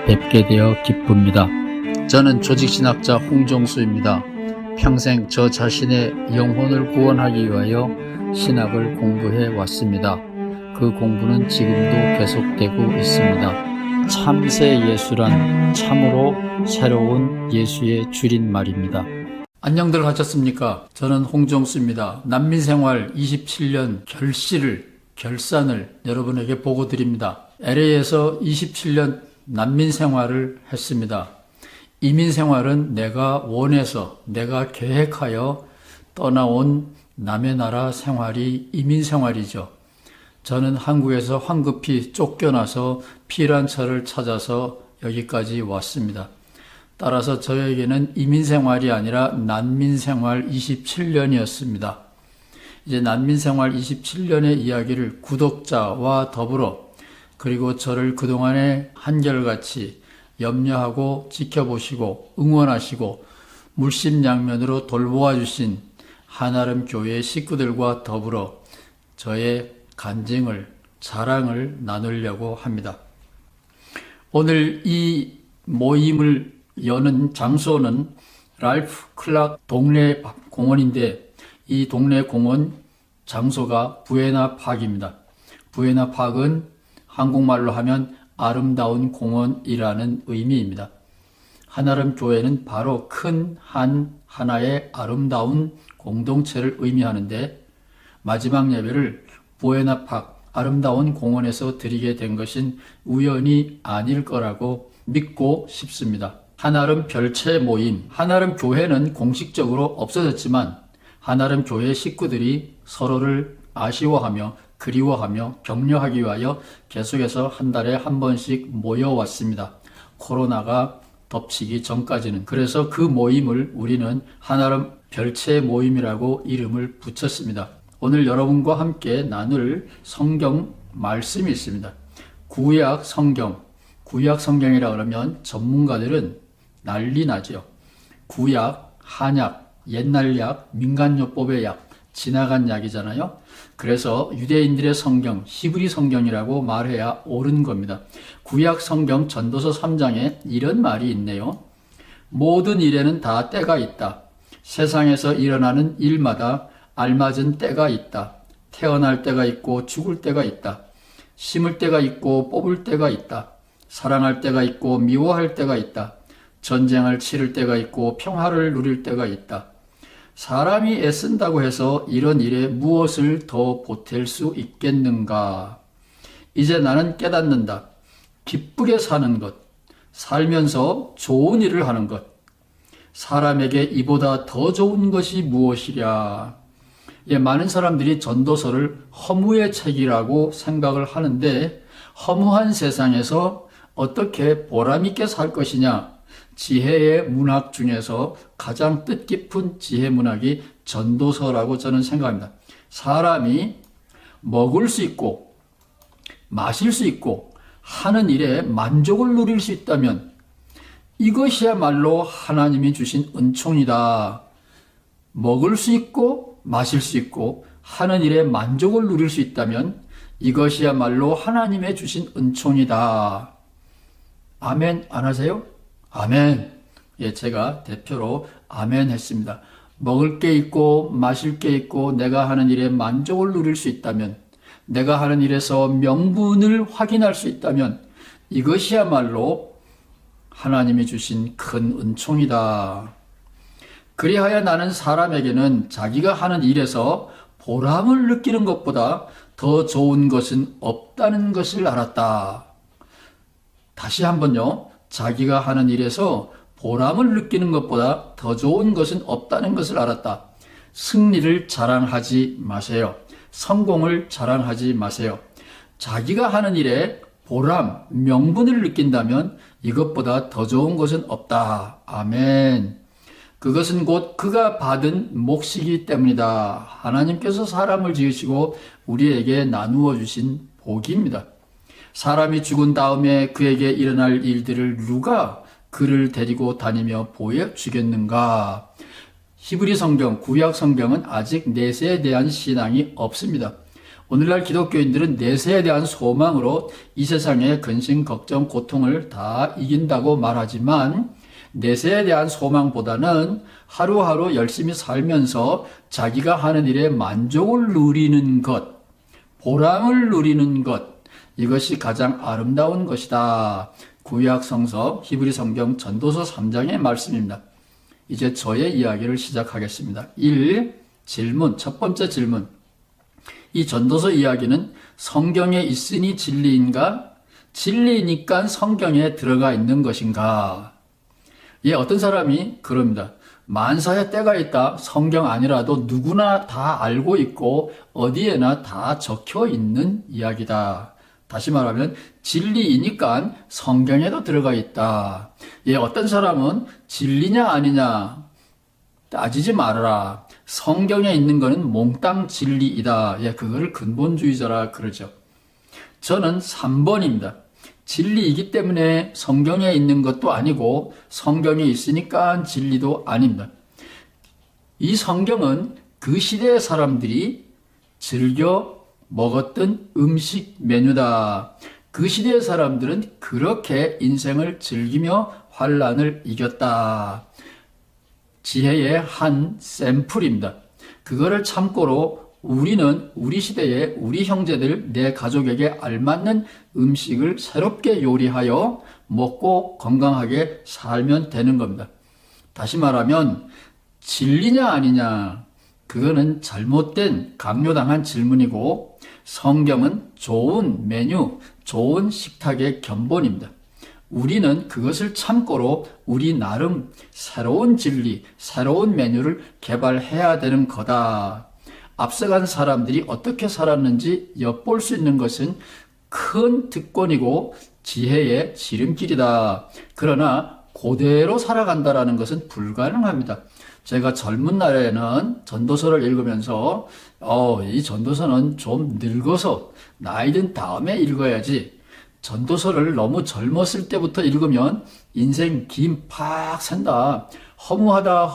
뵙게 되어 기쁩니다. 저는 조직신학자 홍정수입니다. 평생 저 자신의 영혼을 구원하기 위하여 신학을 공부해 왔습니다. 그 공부는 지금도 계속되고 있습니다. 참새 예수란 참으로 새로운 예수의 줄임말입니다. 안녕들 하셨습니까? 저는 홍정수입니다. 난민생활 27년 결산을 여러분에게 보고 드립니다. LA에서 27년 난민생활을 했습니다. 이민생활은 내가 원해서 내가 계획하여 떠나온 남의 나라 생활이 이민생활이죠. 저는 한국에서 황급히 쫓겨나서 피란처를 찾아서 여기까지 왔습니다. 따라서 저에게는 이민생활이 아니라 난민생활 27년이었습니다. 이제 난민생활 27년의 이야기를 구독자와 더불어 그리고 저를 그동안에 한결같이 염려하고 지켜보시고 응원하시고 물심양면으로 돌보아 주신 한아름 교회 식구들과 더불어 저의 간증을, 자랑을 나누려고 합니다. 오늘 이 모임을 여는 장소는 랄프 클락 동네 공원인데 이 동네 공원 장소가 부에나 파크입니다. 부에나 파크는 한국말로 하면 아름다운 공원이라는 의미입니다. 한아름 교회는 바로 큰 하나의 아름다운 공동체를 의미하는데 마지막 예배를 부에나 파크 아름다운 공원에서 드리게 된 것은 우연이 아닐 거라고 믿고 싶습니다. 한아름 별채 모임, 한아름 교회는 공식적으로 없어졌지만 한아름 교회 식구들이 서로를 아쉬워하며 그리워하며 격려하기 위하여 계속해서 한 달에 한 번씩 모여왔습니다. 코로나가 덮치기 전까지는. 그래서 그 모임을 우리는 한아름 별채 모임이라고 이름을 붙였습니다. 오늘 여러분과 함께 나눌 성경 말씀이 있습니다. 구약 성경이라 그러면 전문가들은 난리 나죠. 구약, 한약, 옛날 약, 민간요법의 약, 지나간 약이잖아요. 그래서 유대인들의 성경, 히브리 성경이라고 말해야 옳은 겁니다. 구약 성경 전도서 3장에 이런 말이 있네요. 모든 일에는 다 때가 있다. 세상에서 일어나는 일마다 알맞은 때가 있다. 태어날 때가 있고 죽을 때가 있다. 심을 때가 있고 뽑을 때가 있다. 사랑할 때가 있고 미워할 때가 있다. 전쟁을 치를 때가 있고 평화를 누릴 때가 있다. 사람이 애쓴다고 해서 이런 일에 무엇을 더 보탤 수 있겠는가? 이제 나는 깨닫는다. 기쁘게 사는 것, 살면서 좋은 일을 하는 것. 사람에게 이보다 더 좋은 것이 무엇이랴? 많은 사람들이 전도서를 허무의 책이라고 생각을 하는데 허무한 세상에서 어떻게 보람있게 살 것이냐? 지혜의 문학 중에서 가장 뜻깊은 지혜 문학이 전도서라고 저는 생각합니다. 사람이 먹을 수 있고 마실 수 있고 하는 일에 만족을 누릴 수 있다면 이것이야말로 하나님이 주신 은총이다. 먹을 수 있고 마실 수 있고 하는 일에 만족을 누릴 수 있다면 이것이야말로 하나님의 주신 은총이다. 아멘 안 하세요? 아멘. 제가 대표로 아멘 했습니다. 먹을 게 있고 마실 게 있고 내가 하는 일에 만족을 누릴 수 있다면 내가 하는 일에서 명분을 확인할 수 있다면 이것이야말로 하나님이 주신 큰 은총이다. 그리하여 나는 사람에게는 자기가 하는 일에서 보람을 느끼는 것보다 더 좋은 것은 없다는 것을 알았다. 다시 한번요. 자기가 하는 일에서 보람을 느끼는 것보다 더 좋은 것은 없다는 것을 알았다. 승리를 자랑하지 마세요. 성공을 자랑하지 마세요. 자기가 하는 일에 보람, 명분을 느낀다면 이것보다 더 좋은 것은 없다. 아멘. 그것은 곧 그가 받은 몫이기 때문이다. 하나님께서 사람을 지으시고 우리에게 나누어 주신 복입니다. 사람이 죽은 다음에 그에게 일어날 일들을 누가 그를 데리고 다니며 보여주겠는가? 히브리 성경, 구약 성경은 아직 내세에 대한 신앙이 없습니다. 오늘날 기독교인들은 내세에 대한 소망으로 이 세상의 근심, 걱정, 고통을 다 이긴다고 말하지만 내세에 대한 소망보다는 하루하루 열심히 살면서 자기가 하는 일에 만족을 누리는 것, 보람을 누리는 것, 이것이 가장 아름다운 것이다. 구약 성서 히브리 성경 전도서 3장의 말씀입니다. 이제 저의 이야기를 시작하겠습니다. 1. 질문. 첫 번째 질문. 이 전도서 이야기는 성경에 있으니 진리인가? 진리니까 성경에 들어가 있는 것인가? 어떤 사람이 그럽니다. 만사에 때가 있다. 성경 아니라도 누구나 다 알고 있고 어디에나 다 적혀 있는 이야기다. 다시 말하면 진리이니까 성경에도 들어가 있다. 어떤 사람은 진리냐 아니냐 따지지 말아라. 성경에 있는 것은 몽땅 진리이다. 그거를 근본주의자라 그러죠. 저는 3번입니다. 진리이기 때문에 성경에 있는 것도 아니고 성경에 있으니까 진리도 아닙니다. 이 성경은 그 시대의 사람들이 즐겨 먹었던 음식 메뉴다. 그 시대의 사람들은 그렇게 인생을 즐기며 환난을 이겼다. 지혜의 한 샘플입니다. 그거를 참고로 우리는 우리 시대에 우리 형제들, 내 가족에게 알맞는 음식을 새롭게 요리하여 먹고 건강하게 살면 되는 겁니다. 다시 말하면 진리냐 아니냐, 그거는 잘못된 강요당한 질문이고 성경은 좋은 메뉴, 좋은 식탁의 견본입니다. 우리는 그것을 참고로 우리 나름 새로운 진리, 새로운 메뉴를 개발해야 되는 거다. 앞서간 사람들이 어떻게 살았는지 엿볼 수 있는 것은 큰 특권이고 지혜의 지름길이다. 그러나 그대로 살아간다는 것은 불가능합니다. 제가 젊은 날에는 전도서를 읽으면서 이 전도서는 좀 늙어서 나이 든 다음에 읽어야지. 전도서를 너무 젊었을 때부터 읽으면 인생 김 팍 샌다. 허무하다,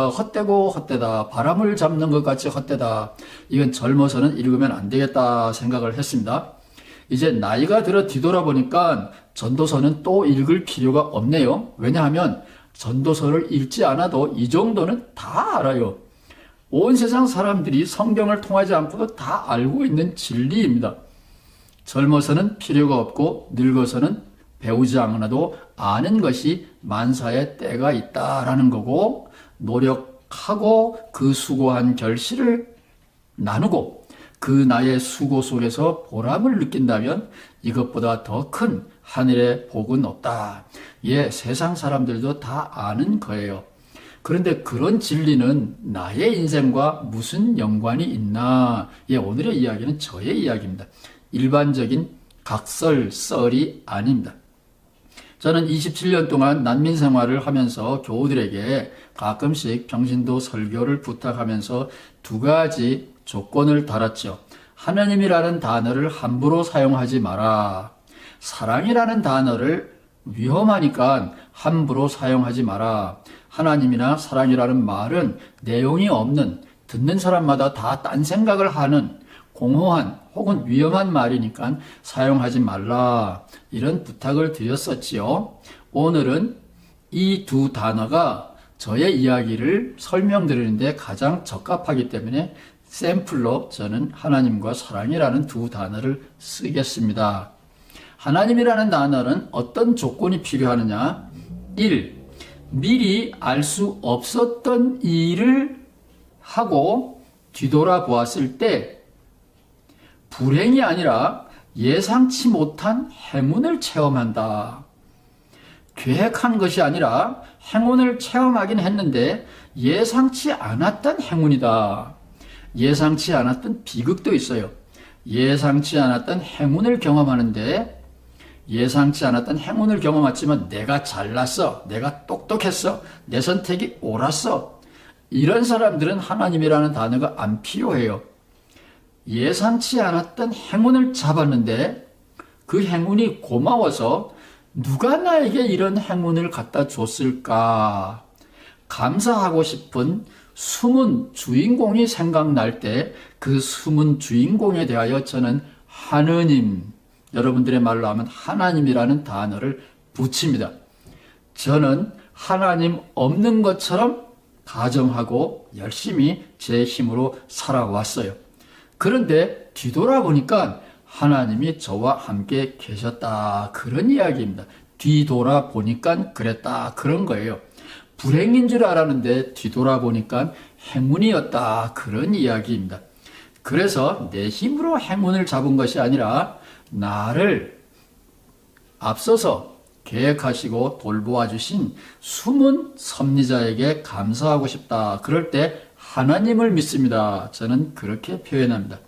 헛되고 헛되다, 바람을 잡는 것 같이 헛되다. 이건 젊어서는 읽으면 안 되겠다 생각을 했습니다. 이제 나이가 들어 뒤돌아보니까 전도서는 또 읽을 필요가 없네요. 왜냐하면 전도서를 읽지 않아도 이 정도는 다 알아요. 온 세상 사람들이 성경을 통하지 않고도 다 알고 있는 진리입니다. 젊어서는 필요가 없고 늙어서는 배우지 않아도 아는 것이 만사의 때가 있다라는 거고, 노력하고 그 수고한 결실을 나누고 그 나의 수고 속에서 보람을 느낀다면 이것보다 더 큰 하늘의 복은 없다. 세상 사람들도 다 아는 거예요. 그런데 그런 진리는 나의 인생과 무슨 연관이 있나? 오늘의 이야기는 저의 이야기입니다. 일반적인 각설, 썰이 아닙니다. 저는 27년 동안 난민 생활을 하면서 교우들에게 가끔씩 평신도 설교를 부탁하면서 두 가지 조건을 달았죠. 하나님이라는 단어를 함부로 사용하지 마라. 사랑이라는 단어를 위험하니까 함부로 사용하지 마라. 하나님이나 사랑이라는 말은 내용이 없는, 듣는 사람마다 다 딴 생각을 하는 공허한 혹은 위험한 말이니까 사용하지 말라. 이런 부탁을 드렸었지요. 오늘은 이 두 단어가 저의 이야기를 설명드리는데 가장 적합하기 때문에 샘플로 저는 하나님과 사랑이라는 두 단어를 쓰겠습니다. 하나님이라는 단어는 어떤 조건이 필요하느냐? 1. 미리 알 수 없었던 일을 하고 뒤돌아보았을 때 불행이 아니라 예상치 못한 행운을 체험한다. 계획한 것이 아니라 행운을 체험하긴 했는데 예상치 않았던 행운이다. 예상치 않았던 비극도 있어요. 예상치 않았던 행운을 경험하는데 예상치 않았던 행운을 경험했지만 내가 잘났어, 내가 똑똑했어, 내 선택이 옳았어. 이런 사람들은 하나님이라는 단어가 안 필요해요. 예상치 않았던 행운을 잡았는데 그 행운이 고마워서 누가 나에게 이런 행운을 갖다 줬을까? 감사하고 싶은 숨은 주인공이 생각날 때 그 숨은 주인공에 대하여 저는 하느님, 여러분들의 말로 하면 하나님이라는 단어를 붙입니다. 저는 하나님 없는 것처럼 가정하고 열심히 제 힘으로 살아왔어요. 그런데 뒤돌아보니까 하나님이 저와 함께 계셨다, 그런 이야기입니다. 뒤돌아보니까 그랬다, 그런 거예요. 불행인 줄 알았는데 뒤돌아보니까 행운이었다, 그런 이야기입니다. 그래서 내 힘으로 행운을 잡은 것이 아니라 나를 앞서서 계획하시고 돌보아 주신 숨은 섭리자에게 감사하고 싶다. 그럴 때 하나님을 믿습니다. 저는 그렇게 표현합니다.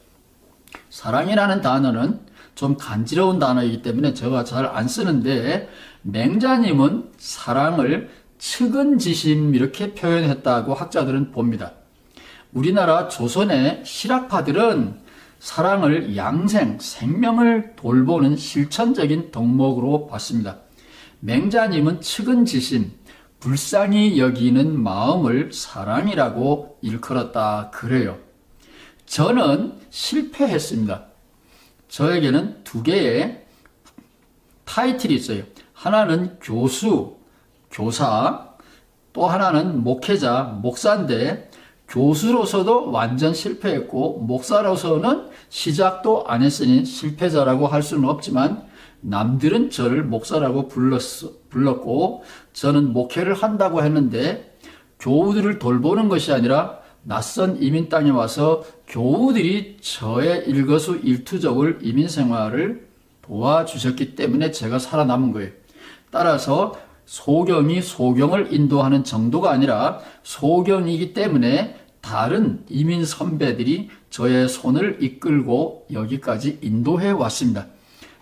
사랑이라는 단어는 좀 간지러운 단어이기 때문에 제가 잘 안 쓰는데, 맹자님은 사랑을 측은지심 이렇게 표현했다고 학자들은 봅니다. 우리나라 조선의 실학파들은 사랑을 양생, 생명을 돌보는 실천적인 덕목으로 봤습니다. 맹자님은 측은지심, 불쌍히 여기는 마음을 사랑이라고 일컬었다, 그래요. 저는 실패했습니다. 저에게는 두 개의 타이틀이 있어요. 하나는 교수, 교사, 또 하나는 목회자, 목사인데, 교수로서도 완전 실패했고 목사로서는 시작도 안 했으니 실패자라고 할 수는 없지만, 남들은 저를 목사라고 불렀고 저는 목회를 한다고 했는데, 교우들을 돌보는 것이 아니라 낯선 이민 땅에 와서 교우들이 저의 일거수일투족을 이민 생활을 도와주셨기 때문에 제가 살아남은 거예요. 따라서 소경이 소경을 인도하는 정도가 아니라 소경이기 때문에 다른 이민 선배들이 저의 손을 이끌고 여기까지 인도해 왔습니다.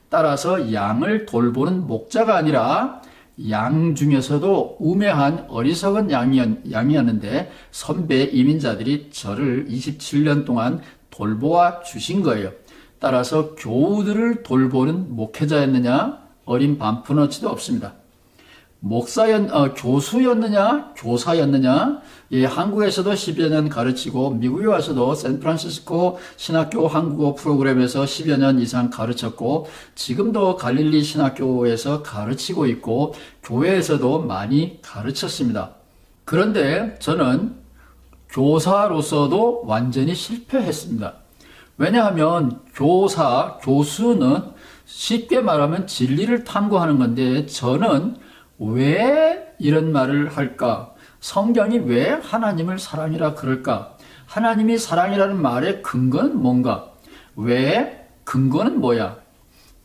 따라서 양을 돌보는 목자가 아니라 양 중에서도 우매한 어리석은 양이었는데 선배 이민자들이 저를 27년 동안 돌보아 주신 거예요. 따라서 교우들을 돌보는 목회자였느냐? 어린 반푼어치도 없습니다. 교수였느냐? 교사였느냐? 예, 한국에서도 10여 년 가르치고 미국에 와서도 샌프란시스코 신학교 한국어 프로그램에서 10여 년 이상 가르쳤고 지금도 갈릴리 신학교에서 가르치고 있고 교회에서도 많이 가르쳤습니다. 그런데 저는 교사로서도 완전히 실패했습니다. 왜냐하면 교수는 쉽게 말하면 진리를 탐구하는 건데, 저는 왜 이런 말을 할까? 성경이 왜 하나님을 사랑이라 그럴까? 하나님이 사랑이라는 말의 근거는 뭔가? 왜? 근거는 뭐야?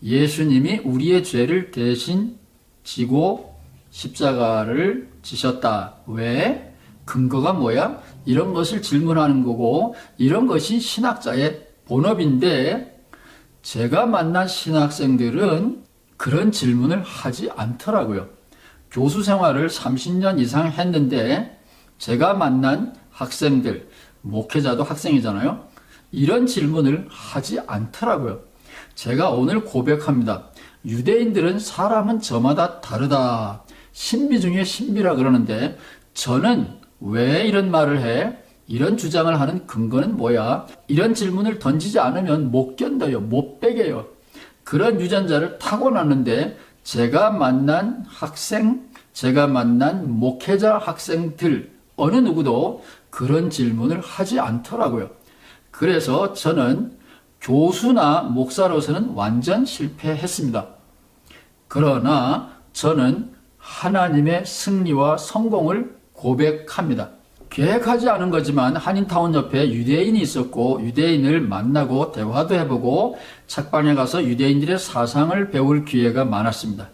예수님이 우리의 죄를 대신 지고 십자가를 지셨다. 왜? 근거가 뭐야? 이런 것을 질문하는 거고, 이런 것이 신학자의 본업인데, 제가 만난 신학생들은 그런 질문을 하지 않더라고요. 교수 생활을 30년 이상 했는데 제가 만난 학생들, 목회자도 학생이잖아요. 이런 질문을 하지 않더라고요. 제가 오늘 고백합니다. 유대인들은 사람은 저마다 다르다. 신비 중에 신비라 그러는데 저는 왜 이런 말을 해? 이런 주장을 하는 근거는 뭐야? 이런 질문을 던지지 않으면 못 견뎌요. 못 빼게요. 그런 유전자를 타고났는데 제가 만난 학생, 제가 만난 목회자 학생들 어느 누구도 그런 질문을 하지 않더라고요. 그래서 저는 교수나 목사로서는 완전 실패했습니다. 그러나 저는 하나님의 승리와 성공을 고백합니다. 계획하지 않은 거지만 한인타운 옆에 유대인이 있었고 유대인을 만나고 대화도 해보고 책방에 가서 유대인들의 사상을 배울 기회가 많았습니다.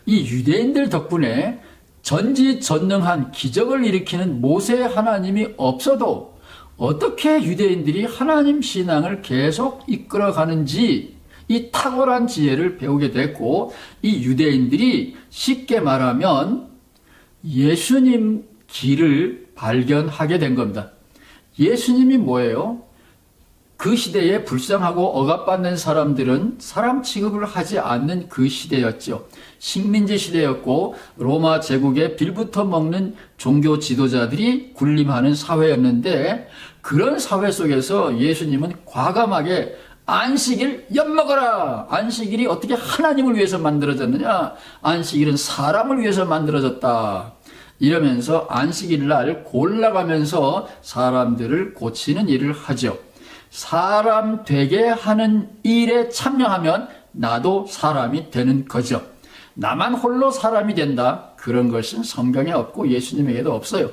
이 유대인들 덕분에 전지전능한 기적을 일으키는 모세 하나님이 없어도 어떻게 유대인들이 하나님 신앙을 계속 이끌어가는지 이 탁월한 지혜를 배우게 됐고, 이 유대인들이 쉽게 말하면 예수님 길을 발견하게 된 겁니다. 예수님이 뭐예요? 그 시대에 불쌍하고 억압받는 사람들은 사람 취급을 하지 않는 그 시대였죠. 식민지 시대였고 로마 제국의 빌부터 먹는 종교 지도자들이 군림하는 사회였는데, 그런 사회 속에서 예수님은 과감하게 안식일 엿먹어라! 안식일이 어떻게 하나님을 위해서 만들어졌느냐? 안식일은 사람을 위해서 만들어졌다. 이러면서 안식일 날 골라가면서 사람들을 고치는 일을 하죠. 사람 되게 하는 일에 참여하면 나도 사람이 되는 거죠. 나만 홀로 사람이 된다, 그런 것은 성경에 없고 예수님에게도 없어요.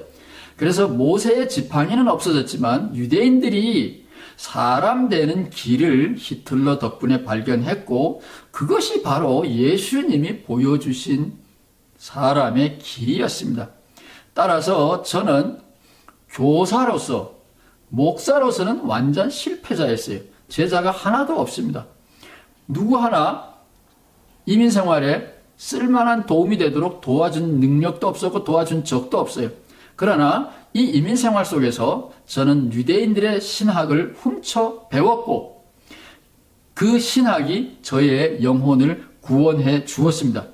그래서 모세의 지팡이는 없어졌지만 유대인들이 사람 되는 길을 히틀러 덕분에 발견했고, 그것이 바로 예수님이 보여주신 사람의 길이었습니다. 따라서 저는 교사로서, 목사로서는 완전 실패자였어요. 제자가 하나도 없습니다. 누구 하나 이민 생활에 쓸만한 도움이 되도록 도와준 능력도 없었고 도와준 적도 없어요. 그러나 이 이민 생활 속에서 저는 유대인들의 신학을 훔쳐 배웠고, 그 신학이 저의 영혼을 구원해 주었습니다.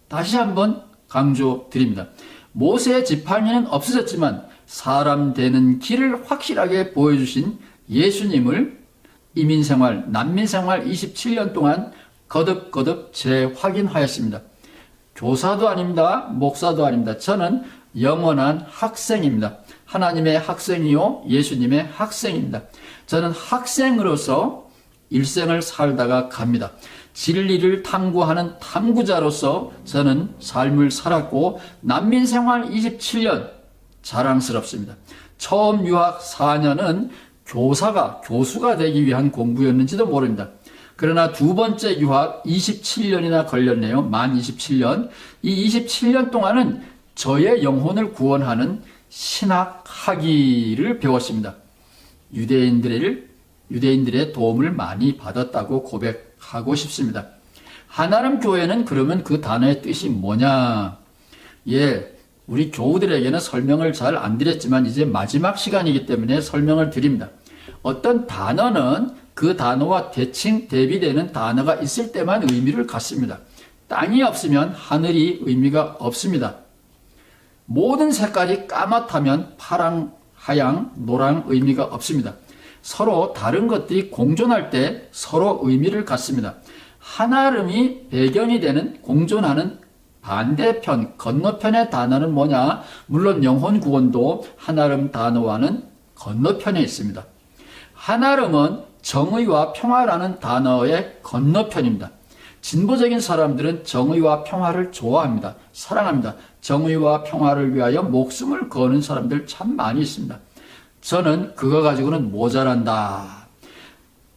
다시 한번 강조드립니다. 모세의 지팡이는 없어졌지만 사람 되는 길을 확실하게 보여주신 예수님을 이민생활, 난민생활 27년 동안 거듭거듭 재확인하였습니다. 교사도 아닙니다. 목사도 아닙니다. 저는 영원한 학생입니다. 하나님의 학생이요, 예수님의 학생입니다. 저는 학생으로서 일생을 살다가 갑니다. 진리를 탐구하는 탐구자로서 저는 삶을 살았고, 난민생활 27년 자랑스럽습니다. 처음 유학 4년은 교수가 되기 위한 공부였는지도 모릅니다. 그러나 두 번째 유학 27년이나 걸렸네요. 만 27년. 이 27년 동안은 저의 영혼을 구원하는 신학 학위를 배웠습니다. 유대인들의 도움을 많이 받았다고 고백하고 싶습니다. 한아름 교회는 그러면 그 단어의 뜻이 뭐냐? 우리 교우들에게는 설명을 잘 안 드렸지만 이제 마지막 시간이기 때문에 설명을 드립니다. 어떤 단어는 그 단어와 대칭 대비되는 단어가 있을 때만 의미를 갖습니다. 땅이 없으면 하늘이 의미가 없습니다. 모든 색깔이 까맣다면 파랑, 하양, 노랑 의미가 없습니다. 서로 다른 것들이 공존할 때 서로 의미를 갖습니다. 한아름이 배경이 되는 공존하는 반대편, 건너편의 단어는 뭐냐? 물론 영혼 구원도 한아름 단어와는 건너편에 있습니다. 한아름은 정의와 평화라는 단어의 건너편입니다. 진보적인 사람들은 정의와 평화를 좋아합니다. 사랑합니다. 정의와 평화를 위하여 목숨을 거는 사람들 참 많이 있습니다. 저는 그거 가지고는 모자란다.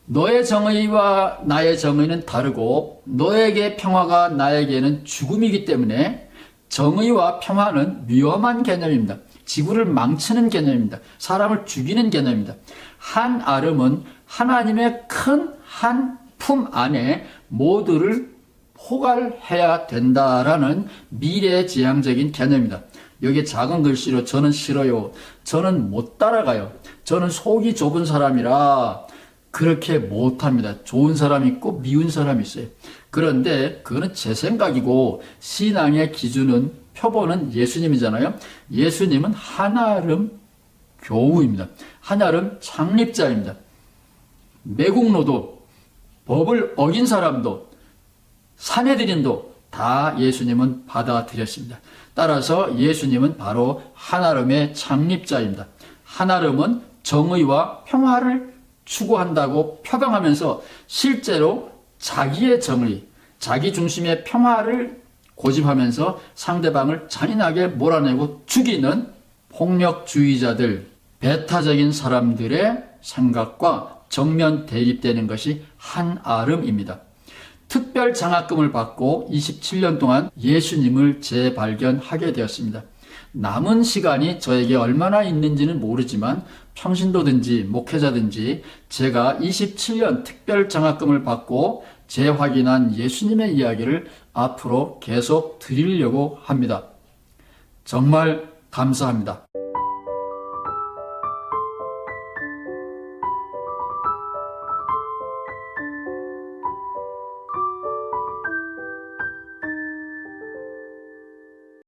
너의 정의와 나의 정의는 다르고 너에게 평화가 나에게는 죽음이기 때문에 정의와 평화는 위험한 개념입니다. 지구를 망치는 개념입니다. 사람을 죽이는 개념입니다. 한아름은 하나님의 큰 한 품 안에 모두를 포괄해야 된다라는 미래지향적인 개념입니다. 여기 작은 글씨로 저는 싫어요. 저는 못 따라가요. 저는 속이 좁은 사람이라 그렇게 못합니다. 좋은 사람이 있고 미운 사람이 있어요. 그런데 그거는 제 생각이고 신앙의 기준은 표본은 예수님이잖아요. 예수님은 한아름 교우입니다. 한아름 창립자입니다. 매국노도, 법을 어긴 사람도, 사내들인도 다 예수님은 받아들였습니다. 따라서 예수님은 바로 한아름의 창립자입니다. 한아름은 정의와 평화를 추구한다고 표방하면서 실제로 자기의 정의, 자기 중심의 평화를 고집하면서 상대방을 잔인하게 몰아내고 죽이는 폭력주의자들, 배타적인 사람들의 생각과 정면 대립되는 것이 한아름입니다. 특별 장학금을 받고 27년 동안 예수님을 재발견하게 되었습니다. 남은 시간이 저에게 얼마나 있는지는 모르지만 평신도든지 목회자든지 제가 27년 특별 장학금을 받고 재확인한 예수님의 이야기를 앞으로 계속 드리려고 합니다. 정말 감사합니다.